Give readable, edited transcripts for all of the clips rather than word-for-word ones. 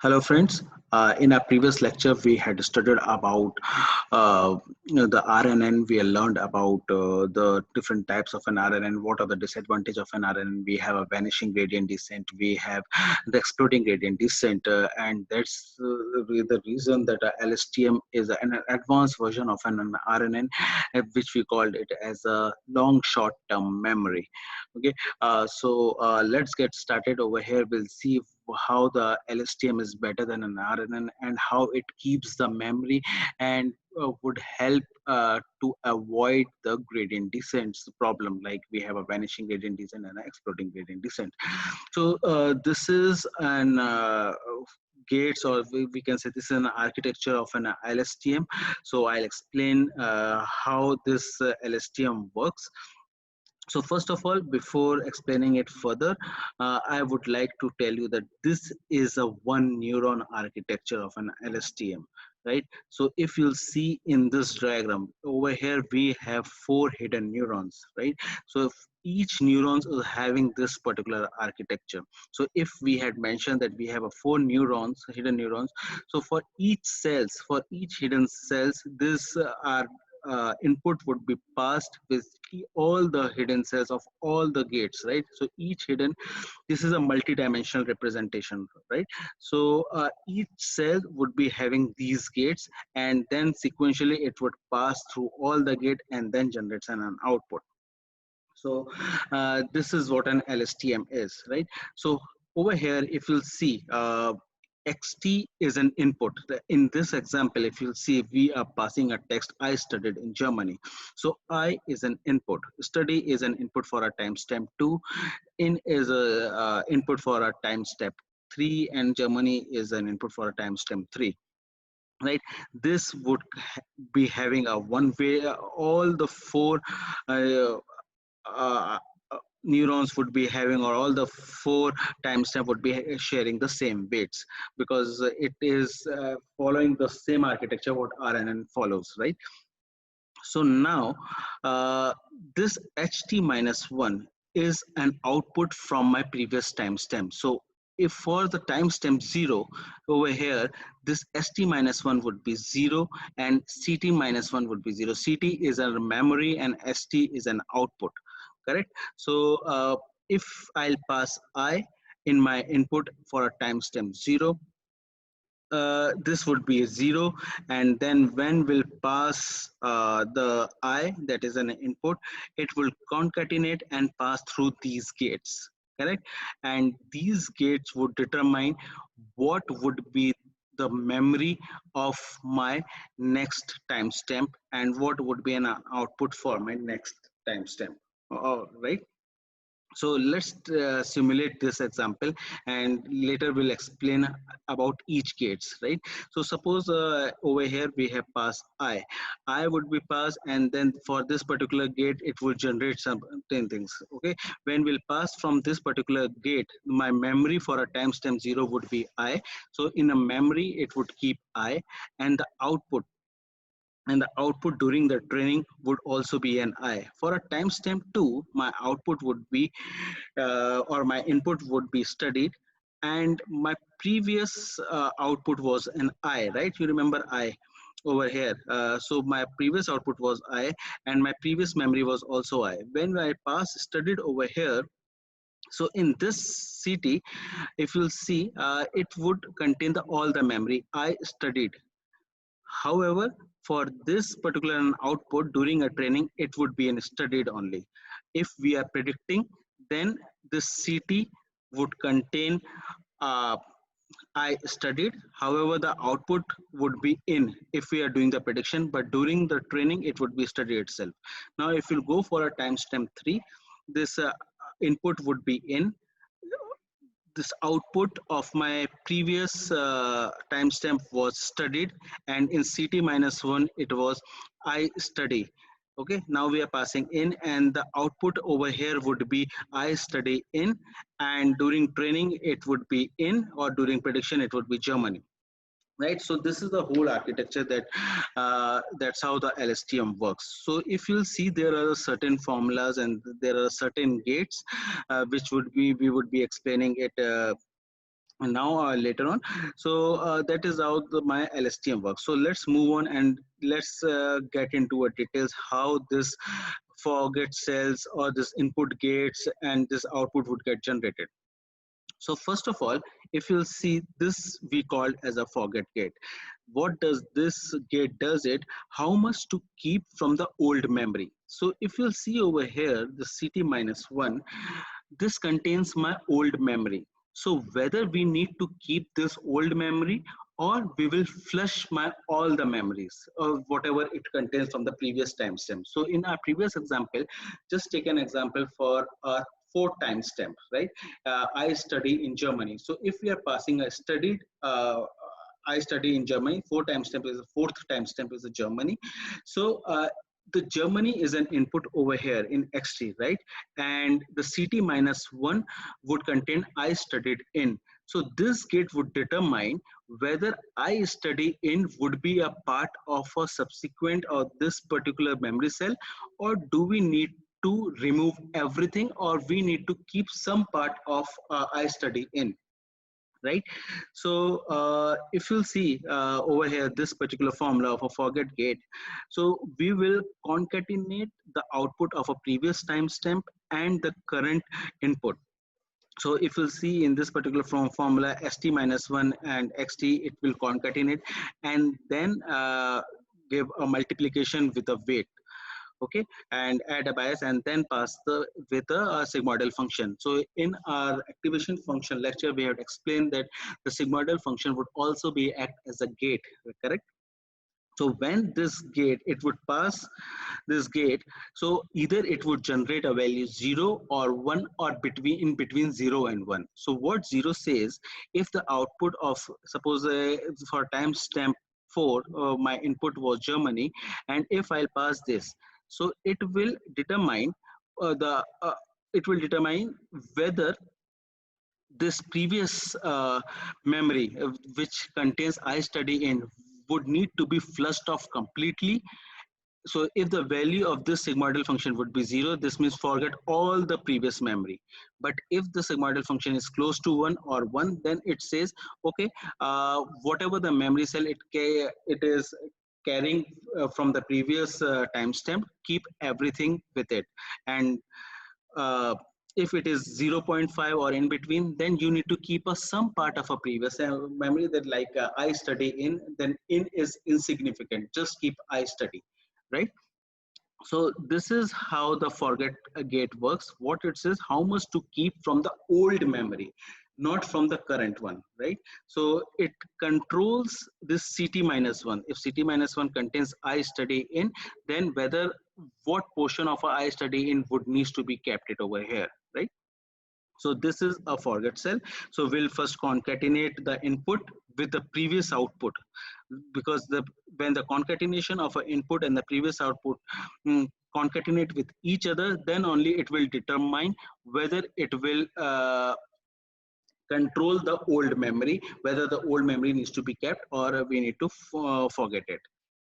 Hello, friends. In our previous lecture, we had studied about the RNN. We learned about the different types of an RNN. What are the disadvantages of an RNN? We have a vanishing gradient descent. We have the exploding gradient descent, and that's the reason that LSTM is an advanced version of an RNN, which we called it as a long short-term memory. Okay, let's get started over here. We'll see how the LSTM is better than an RNN and how it keeps the memory and would help to avoid the gradient descents problem, like we have a vanishing gradient descent and an exploding gradient descent. So this is an gates, or we can say this is an architecture of an LSTM. So I'll explain how this LSTM works. So first of all, before explaining it further, I would like to tell you that this is a one neuron architecture of an LSTM, right? So if you'll see in this diagram over here, we have four hidden neurons, right? So if each neurons is having this particular architecture. So if we had mentioned that we have a four neurons, hidden neurons, so for each cells, for each hidden cells, this are input would be passed with all the hidden cells of all the gates, right? So each hidden, this is a multi-dimensional representation, right? So each cell would be having these gates, and then sequentially it would pass through all the gate and then generates an output. So this is what an LSTM is, right? So over here, if you'll see, XT is an input. In this example, if you'll see, we are passing a text, I studied in Germany. So I is an input. Study is an input for a timestamp 2. In is a input for a timestamp 3, and Germany is an input for a timestamp 3, right? This would be having a one way, all the four uh, uh, neurons would be having, or all the four timestamp would be sharing the same weights, because it is following the same architecture what RNN follows, right? So now this HT minus 1 is an output from my previous timestamp. So if for the timestamp 0 over here, this ST minus 1 would be 0 and CT minus 1 would be 0. CT is a memory and ST is an output, correct? So if I'll pass I in my input for a timestamp 0, this would be a 0, and then when we'll pass the I, that is an input, it will concatenate and pass through these gates, correct? And these gates would determine what would be the memory of my next timestamp and what would be an output for my next timestamp. Right? So let's simulate this example, and later we'll explain about each gates, right? So suppose over here we have pass I would be passed, and then for this particular gate it will generate some 10 things. Okay, when we'll pass from this particular gate, my memory for a timestamp 0 would be I. So in a memory it would keep I, and the output, during the training would also be an I. For a timestamp 2, my output would be or my input would be studied, and my previous output was an I, right? You remember I over here. So my previous output was I, and my previous memory was also I. When I pass studied over here, so in this CT, if you'll see, it would contain all the memory I studied. However, for this particular output during a training, it would be in studied only. If we are predicting, then this CT would contain uh, I studied. However, the output would be in if we are doing the prediction, but during the training, it would be study itself. Now, if you go for a timestamp 3, this input would be in, this output of my previous timestamp was studied, and in CT minus 1 it was I study. Okay, now we are passing in, and the output over here would be I study in, and during training it would be in, or during prediction it would be Germany, right? So this is the whole architecture, that that's how the LSTM works. So if you'll see, there are certain formulas and there are certain gates which would be, we would be explaining it and now later on. So that is how my LSTM works. So let's move on and let's get into a details how this forget cells or this input gates and this output would get generated. So first of all, if you'll see this, we called as a forget gate. What does this gate does it? How much to keep from the old memory? So if you'll see over here, the CT minus one, this contains my old memory. So whether we need to keep this old memory or we will flush my all the memories of whatever it contains from the previous timestamp. So in our previous example, just take an example for a 4 timestamp, right? I study in Germany. So if we are passing a studied I study in Germany, 4 timestamp is the fourth timestamp is a Germany. So the Germany is an input over here in XT, right? And the CT minus one would contain I studied in. So this gate would determine whether I study in would be a part of a subsequent or this particular memory cell, or do we need to remove everything, or we need to keep some part of I study in, right? So if you'll see over here this particular formula of a forget gate, so we will concatenate the output of a previous timestamp and the current input. So if you'll see in this particular formula, st minus 1 and xt, it will concatenate and then give a multiplication with a weight, okay, and add a bias and then pass the with a, sigmoidal function. So in our activation function lecture, we have explained that the sigmoidal function would also be act as a gate, correct? So when this gate, it would pass this gate, so either it would generate a value 0 or 1 or between in between 0 and 1. So what 0 says, if the output of suppose for timestamp 4 my input was Germany, and if I'll pass this, so the it will determine whether this previous memory which contains I study in would need to be flushed off completely. So if the value of this sigmoidal function would be 0, this means forget all the previous memory. But if the sigmoidal function is close to 1 or 1, then it says, okay, whatever the memory cell it is carrying from the previous timestamp, keep everything with it. And uh, if it is 0.5 or in between, then you need to keep some part of a previous memory, that like I study in, then in is insignificant, just keep I study, right? So this is how the forget gate works. What it says, how much to keep from the old memory, not from the current one, right? So it controls this CT minus one. If CT minus one contains I study in, then whether what portion of I study in would needs to be kept it over here, right? So this is a forget cell. So we'll first concatenate the input with the previous output, because when the concatenation of an input and the previous output concatenate with each other, then only it will determine whether it will control the old memory, whether the old memory needs to be kept or we need to forget it.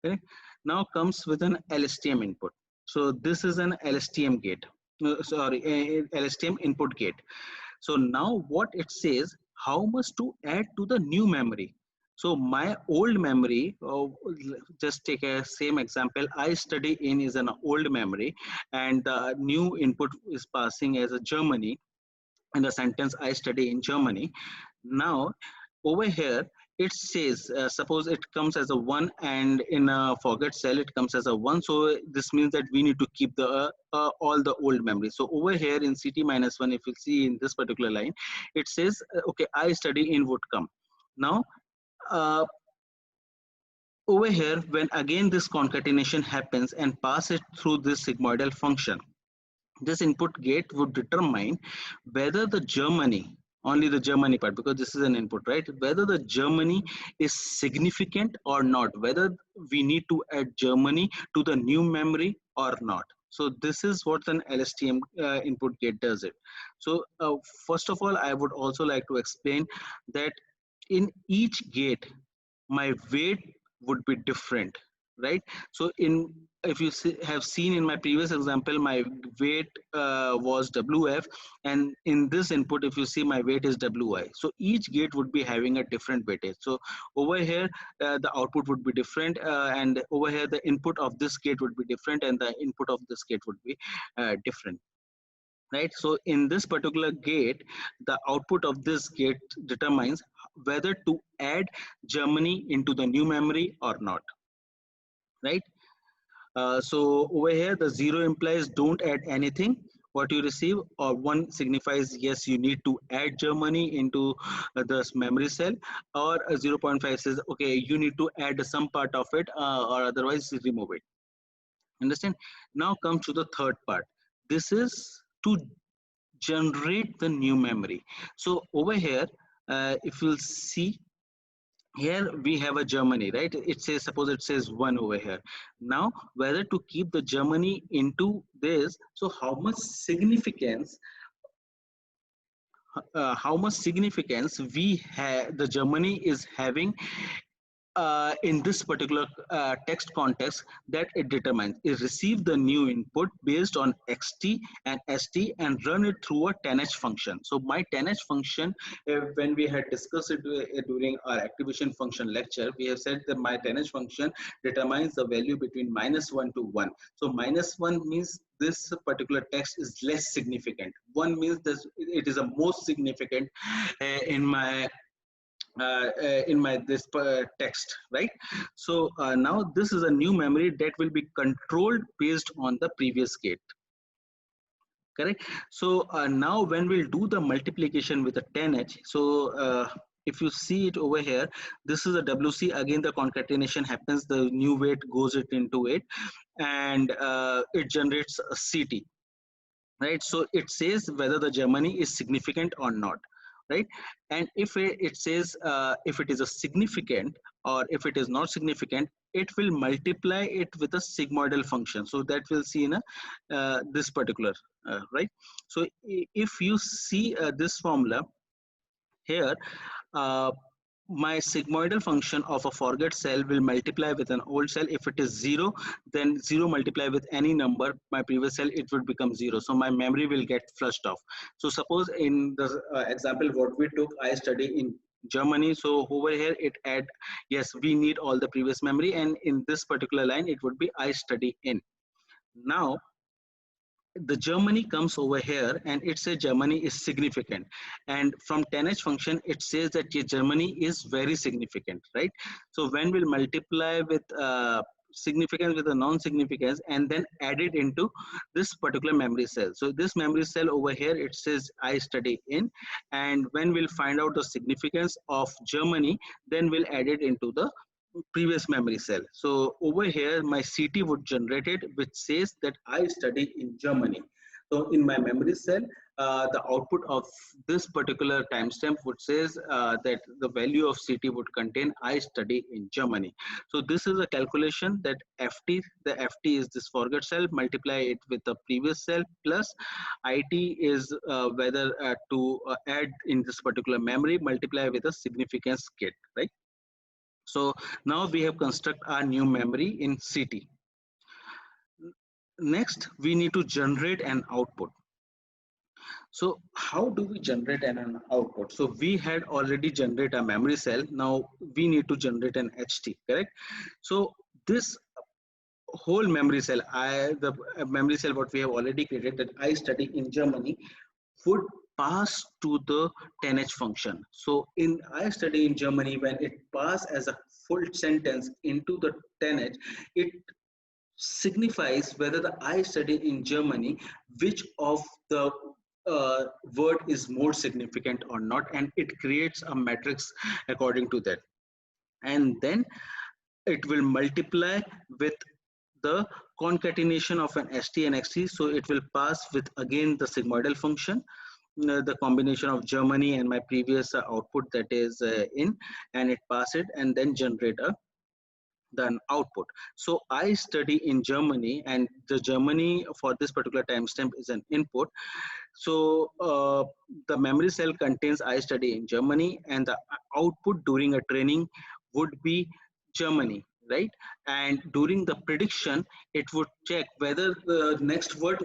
Okay. Now comes with an LSTM input. So this is an LSTM gate. LSTM input gate. So now what it says, how much to add to the new memory. So my old memory, just take a same example, I study in is an old memory, and the new input is passing as a Germany, and the sentence I study in Germany. Now over here it says, suppose it comes as a 1 and in a forget cell it comes as a 1, so this means that we need to keep the all the old memory. So over here in CT minus 1, if you see in this particular line, it says okay, I study in would come. Now uh, over here, when again this concatenation happens and pass it through this sigmoidal function, this input gate would determine whether the Germany, only the Germany part, because this is an input, right? Whether the Germany is significant or not, whether we need to add Germany to the new memory or not. So this is what an LSTM input gate does it. So first of all, I would also like to explain that in each gate, my weight would be different. right? So if you have seen in my previous example, my weight was WF, and in this input, if you see, my weight is WI. So each gate would be having a different weightage. So over here, the output would be different, and over here, the input of this gate would be different, and the input of this gate would be different. Right, so in this particular gate, the output of this gate determines whether to add Germany into the new memory or not, right? So over here, the 0 implies don't add anything what you receive, or 1 signifies yes, you need to add Germany into this memory cell, or 0.5 says okay, you need to add some part of it, or otherwise remove it. Understand? Now come to the third part. This is to generate the new memory. So over here, if you'll see, here we have a Germany, right? It says, suppose it says 1 over here. Now whether to keep the Germany into this, so how much significance we have, the Germany is having in this particular text context, that it determines. It receives the new input based on xt and st and run it through a 10h function. So my 10h function, when we had discussed it during our activation function lecture, we have said that my 10h function determines the value between -1 to 1. So -1 means this particular text is less significant. 1 means this, it is the most significant in my this text, right? So now this is a new memory that will be controlled based on the previous gate, correct? So now when we'll do the multiplication with a 10h, so if you see it over here, this is a WC. Again, the concatenation happens, the new weight goes it into it, and it generates a CT, right? So it says whether the Germany is significant or not, right? And if it says if it is a significant, or if it is not significant, it will multiply it with a sigmoidal function. So that we'll see in a this particular right. So if you see this formula here, uh, my sigmoidal function of a forget cell will multiply with an old cell. If it is 0, then 0 multiply with any number, my previous cell, it would become 0. So my memory will get flushed off. So suppose in the example what we took, I study in Germany. So over here it add, yes, we need all the previous memory, and in this particular line it would be I study in. Now the Germany comes over here and it says Germany is significant, and from 10h function it says that Germany is very significant, right? So when we'll multiply with significance with a non-significance and then add it into this particular memory cell, so this memory cell over here it says I study in, and when we'll find out the significance of Germany, then we'll add it into the previous memory cell. So over here my CT would generate it, which says that I study in Germany. So in my memory cell, the output of this particular timestamp would says that the value of CT would contain I study in Germany. So this is a calculation that FT, the FT is this forget cell, multiply it with the previous cell, plus IT is whether to add in this particular memory, multiply with a significance gate, right? So now we have construct our new memory in CT. Next, we need to generate an output. So how do we generate an output? So we had already generated a memory cell. Now we need to generate an HT, correct? So this whole memory cell, the memory cell what we have already created, that I study in Germany, would pass to the 10h function. So in I study in Germany, when it pass as a full sentence into the 10h, it signifies whether the I study in Germany, which of the word is more significant or not, and it creates a matrix according to that. And then it will multiply with the concatenation of an ST and XT. So it will pass with again the sigmoidal function, the combination of Germany and my previous output, that is in, and it pass it and then generate a then output. So I study in Germany, and the Germany for this particular timestamp is an input. So the memory cell contains I study in Germany, and the output during a training would be Germany, right? And during the prediction, it would check whether the next word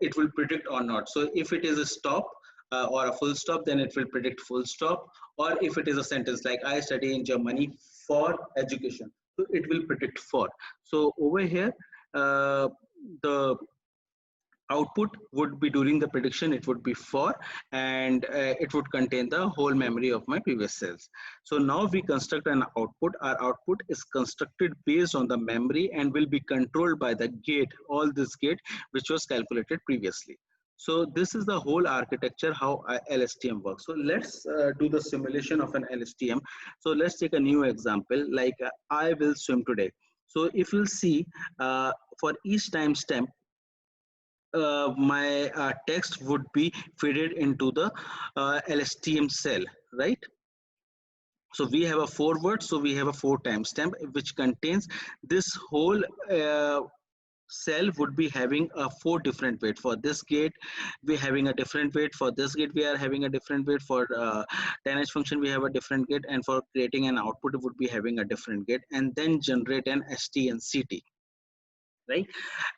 it will predict or not. So if it is a stop or a full stop, then it will predict full stop. Or if it is a sentence like I study in Germany for education, so it will predict for. So over here, the output would be during the prediction, it would be for, and it would contain the whole memory of my previous cells. So now we construct an output. Our output is constructed based on the memory and will be controlled by the gate, all this gate which was calculated previously. So this is the whole architecture how LSTM works. So let's do the simulation of an LSTM. So let's take a new example like I will swim today. So if you'll see, for each timestamp, my text would be fed into the LSTM cell, right? So we have a forward, so we have a 4 timestamp which contains this whole cell would be having a 4 different weight. For this gate we're having a different weight, for this gate we are having a different weight, for 10h function we have a different gate, and for creating an output it would be having a different gate, and then generate an ST and CT, right?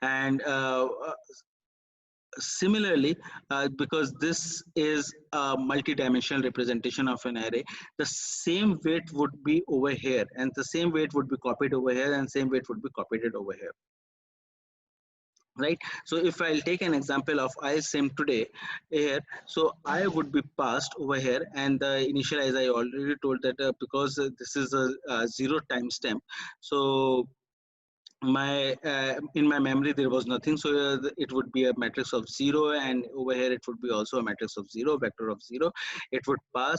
And similarly, because this is a multi-dimensional representation of an array, the same weight would be over here, and the same weight would be copied over here, and same weight would be copied over here, right? So if I'll take an example of I sim today here, so I would be passed over here, and the initial, as I already told that because this is a 0 timestamp, so my in my memory there was nothing, so it would be a matrix of 0, and over here it would be also a matrix of 0, vector of 0. It would pass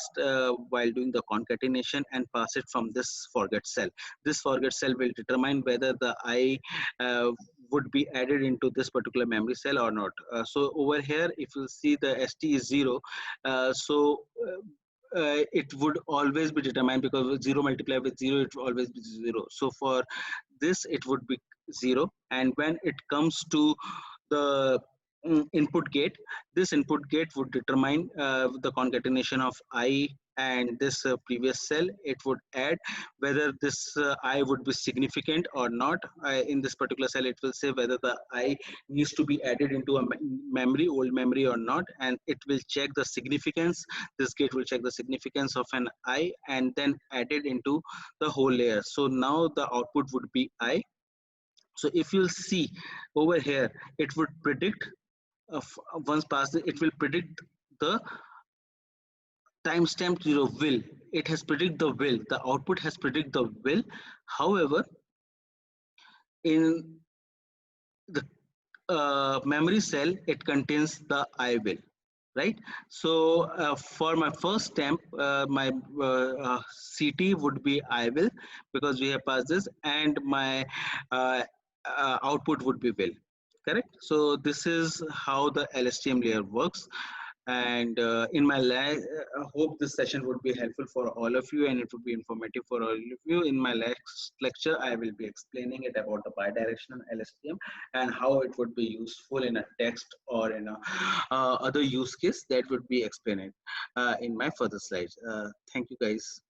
while doing the concatenation and pass it from this forget cell. This forget cell will determine whether the I would be added into this particular memory cell or not. So over here if you see the ST is 0, it would always be determined, because 0 multiplied with 0 it will always be 0. So for this it would be 0, and when it comes to the input gate, this input gate would determine the concatenation of I and this previous cell. It would add whether this I would be significant or not. In this particular cell it will say whether the I needs to be added into a memory, old memory or not, and it will check the significance. This gate will check the significance of an I and then add it into the whole layer. So now the output would be I. So if you'll see over here, it would predict once passed, it will predict the timestamp 0 will. It has predict the will. The output has predict the will. However, in the memory cell, it contains the I will. Right. So for my first stamp, my CT would be I will, because we have passed this, and my output would be will. Correct. So this is how the LSTM layer works. And in my I hope this session would be helpful for all of you, and it would be informative for all of you. In my next lecture I will be explaining it about the bidirectional LSTM and how it would be useful in a text or in a other use case that would be explained in my further slides. Thank you guys.